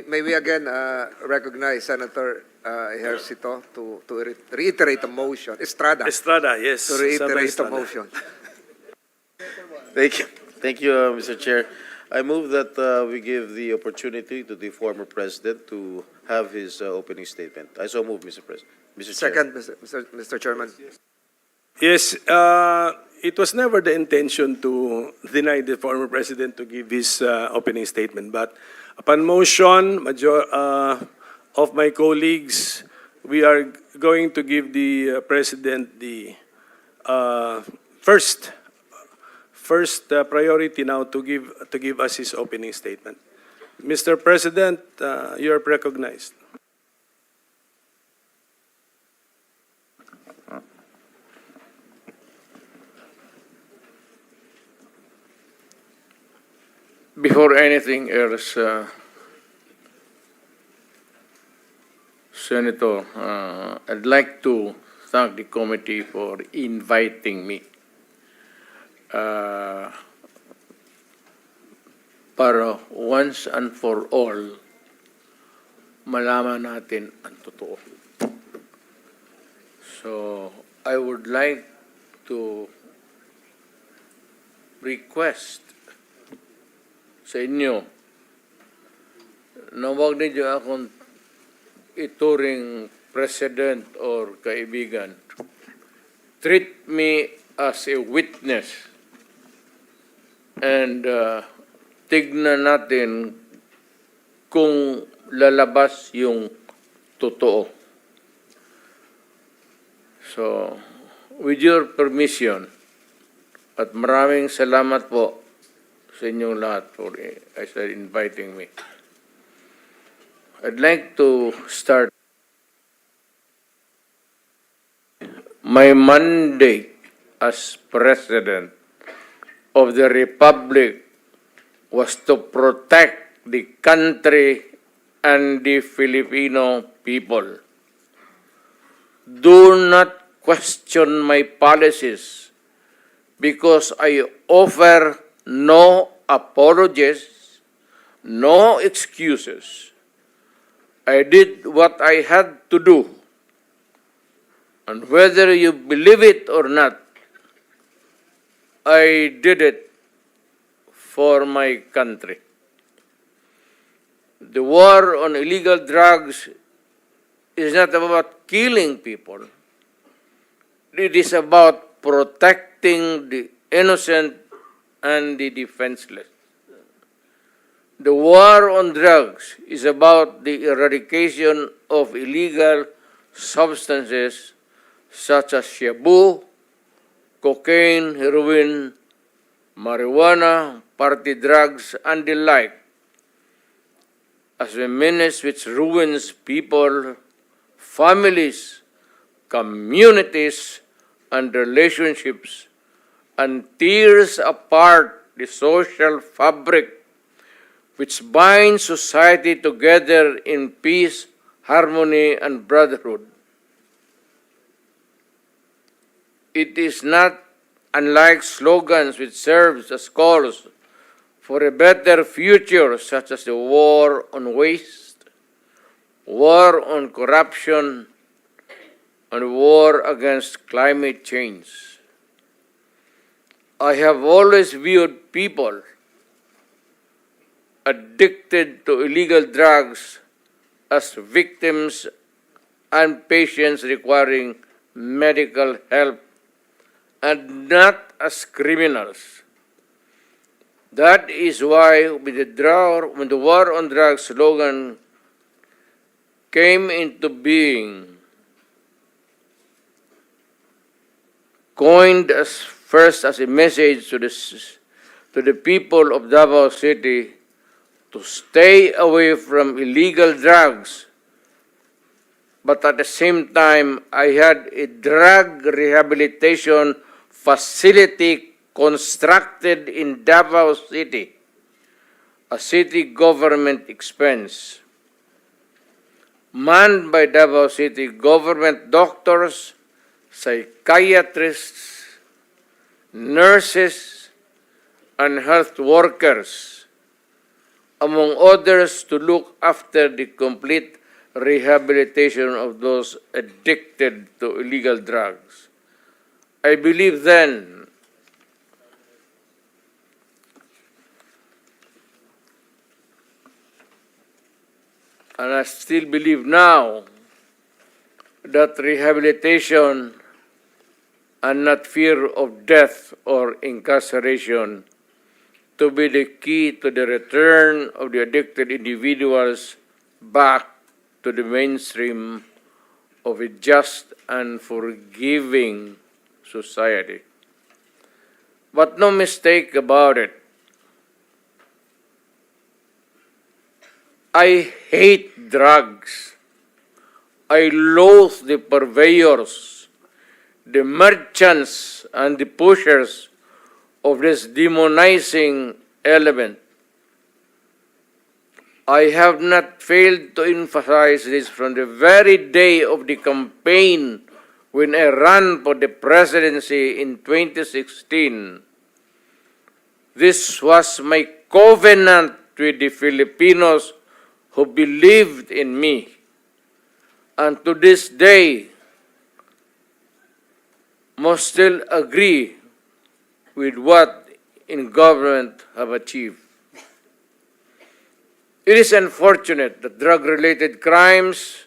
may we again recognize Senator Ejercito to reiterate the motion. Estrada. Estrada, yes. To reiterate the Estrada. motion. Thank you, Mr. Chair. I move that we give the opportunity to the former president to have his opening statement. I so move, Mr. President. Mr. Chair. Second, Mr. Chairman. Yes, it was never the intention to deny the former president to give his opening statement. But upon motion of my colleagues, we are going to give the president the first priority now to give us his opening statement. Mr. President, you are recognized. Before anything else, Senator, I'd like to thank the committee for inviting me para once and for all malaman natin ang totoo. So, I would like to request sa inyo na huwag ninyo akong ituring president or kaibigan. Treat me as a witness and tignan natin kung lalabas yung totoo. So, with your permission, at maraming salamat po sa inyong lahat for inviting me. I'd like to start. My mandate as President of the Republic was to protect the country and the Filipino people. Do not question my policies because I offer no apologies, no excuses. I did what I had to do. And whether you believe it or not, I did it for my country. The war on illegal drugs is not about killing people. It is about protecting the innocent and the defenseless. The war on drugs is about the eradication of illegal substances such as shabu, cocaine, heroin, marijuana, party drugs, and the like, as a menace which ruins people, families, communities, and relationships, and tears apart the social fabric which binds society together in peace, harmony, and brotherhood. It is not unlike slogans which serve as calls for a better future, such as the war on waste, war on corruption, and war against climate change. I have always viewed people addicted to illegal drugs as victims and patients requiring medical help and not as criminals. That is why when the war on drugs slogan came into being, coined first as a message to the people of Davao City to stay away from illegal drugs, but at the same time, I had a drug rehabilitation facility constructed in Davao City, a city government expense, manned by Davao City government doctors, psychiatrists, nurses, and health workers among others, to look after the complete rehabilitation of those addicted to illegal drugs. I believe then and I still believe now that rehabilitation and not fear of death or incarceration to be the key to the return of the addicted individuals back to the mainstream of a just and forgiving society. But no mistake about it, I hate drugs. I loathe the purveyors, the merchants, and the pushers of this demonizing element. I have not failed to emphasize this from the very day of the campaign when I ran for the presidency in 2016. This was my covenant with the Filipinos who believed in me. And to this day, must still agree with what in government have achieved. It is unfortunate that drug-related crimes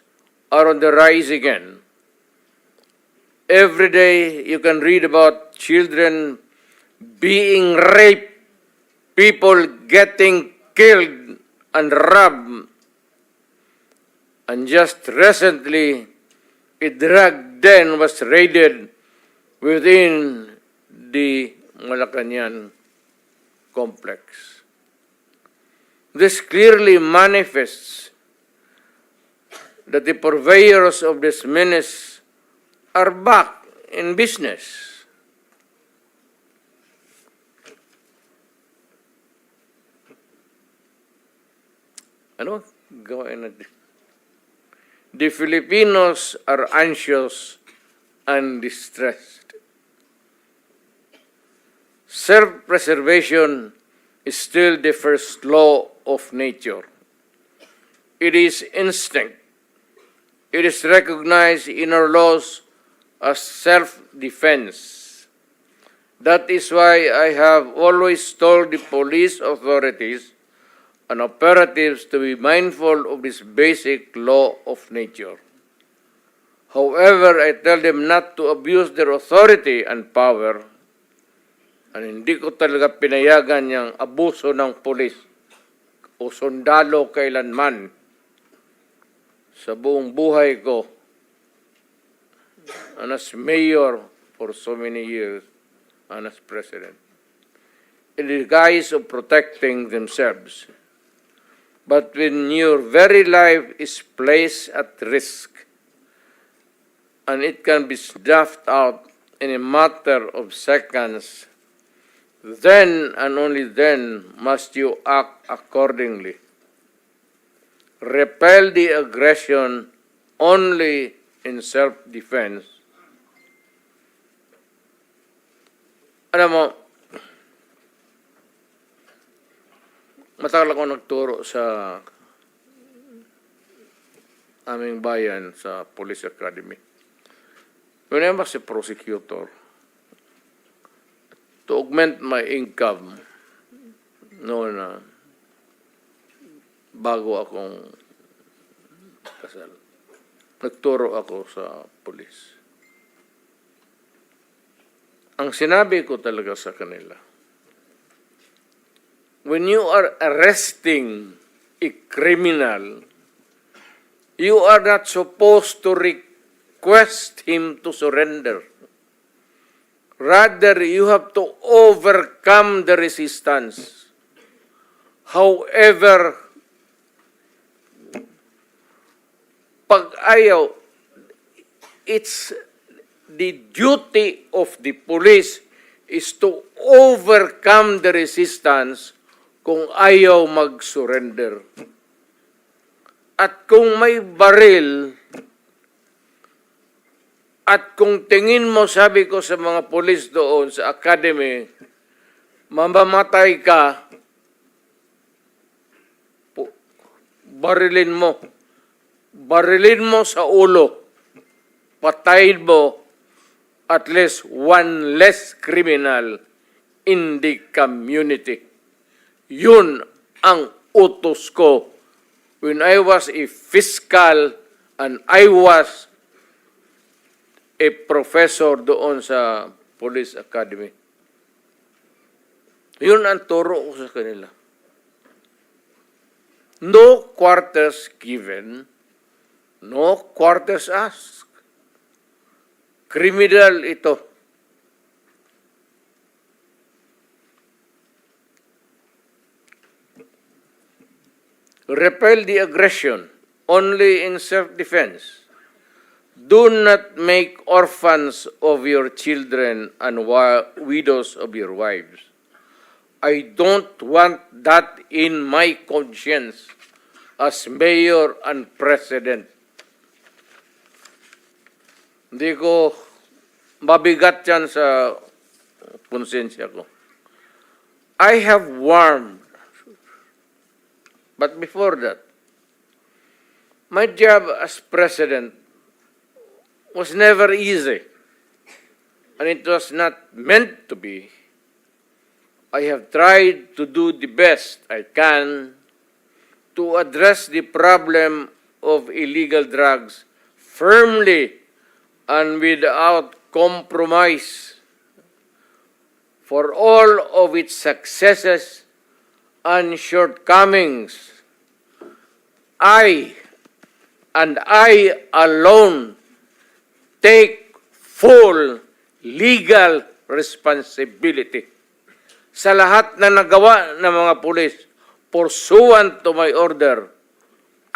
are on the rise again. Every day you can read about children being raped, people getting killed and robbed. And just recently, a drug den was raided within the Malacanang complex. This clearly manifests that the purveyors of this menace are back in business. Ano? Gawin natin. The Filipinos are anxious and distressed. Self-preservation is still the first law of nature. It is instinct. It is recognized in our laws as self-defense. That is why I have always told the police authorities and operatives to be mindful of this basic law of nature. However, I tell them not to abuse their authority and power, and hindi ko talaga pinayagan yung abuso ng pulis o sundalo kailanman sa buong buhay ko and as mayor for so many years and as president. In the guise of protecting themselves. But when your very life is placed at risk, and it can be snuffed out in a matter of seconds, then and only then must you act accordingly. Repel the aggression only in self-defense. Alam mo, matagal ako nagturo sa aming bayan sa Police Academy. When I was a prosecutor, to augment my income noon bago akong kasal, nagturo ako sa police. Ang sinabi ko talaga sa kanila, when you are arresting a criminal, you are not supposed to request him to surrender. Rather, you have to overcome the resistance. However, pag ayaw, it's the duty of the police is to overcome the resistance kung ayaw mag-surrender. At kung may baril, at kung tingin mo, sabi ko sa mga polis doon sa academy, mamamatay ka, barilin mo. Barilin mo sa ulo. Patayin mo at least one less criminal in the community. Yun ang utos ko when I was a fiscal and I was a professor doon sa Police Academy. Yun ang turo ko sa kanila. No quarters given, no quarters asked. Criminal ito. Repel the aggression only in self-defense. Do not make orphans of your children and widows of your wives. I don't want that in my conscience as mayor and president. Hindi ko mabigat yan sa konsensya ko. I have warned, but before that, my job as president was never easy, and it was not meant to be. I have tried to do the best I can to address the problem of illegal drugs firmly and without compromise. For all of its successes and shortcomings, I alone take full legal responsibility sa lahat na nagawa ng mga pulis pursuant to my order.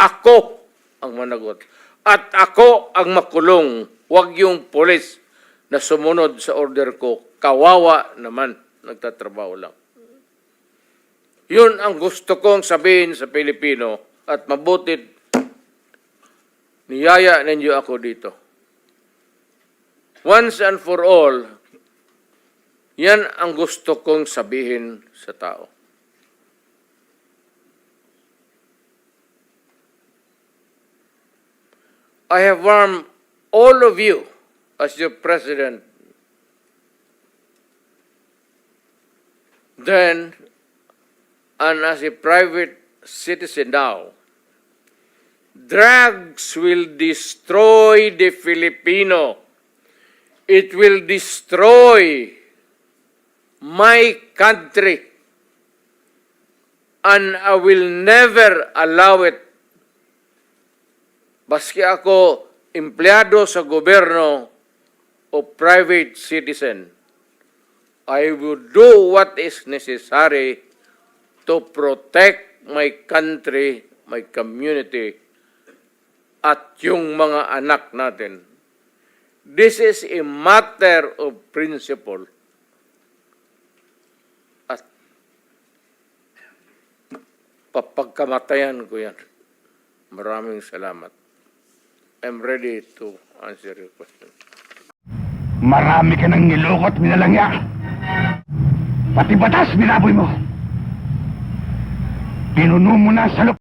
Ako ang managot. At ako ang makulong. Huwag yung pulis na sumunod sa order ko. Kawawa naman. Nagtatrabaho lang. Yun ang gusto kong sabihin sa Pilipino at mabutit niyaya ninyo ako dito. Once and for all, yan ang gusto kong sabihin sa tao. I have warned all of you as your president then and as a private citizen now. Drugs will destroy the Filipino. It will destroy my country, and I will never allow it. Baski ako empleyado sa gobyerno o private citizen, I will do what is necessary to protect my country, my community, at yung mga anak natin. This is a matter of principle. At papagkamatayan ko yan. Maraming salamat. I'm ready to answer your question. Marami ka nang nilukot, minalangya. Pati batas, binaboy mo. Pinuno mo na sa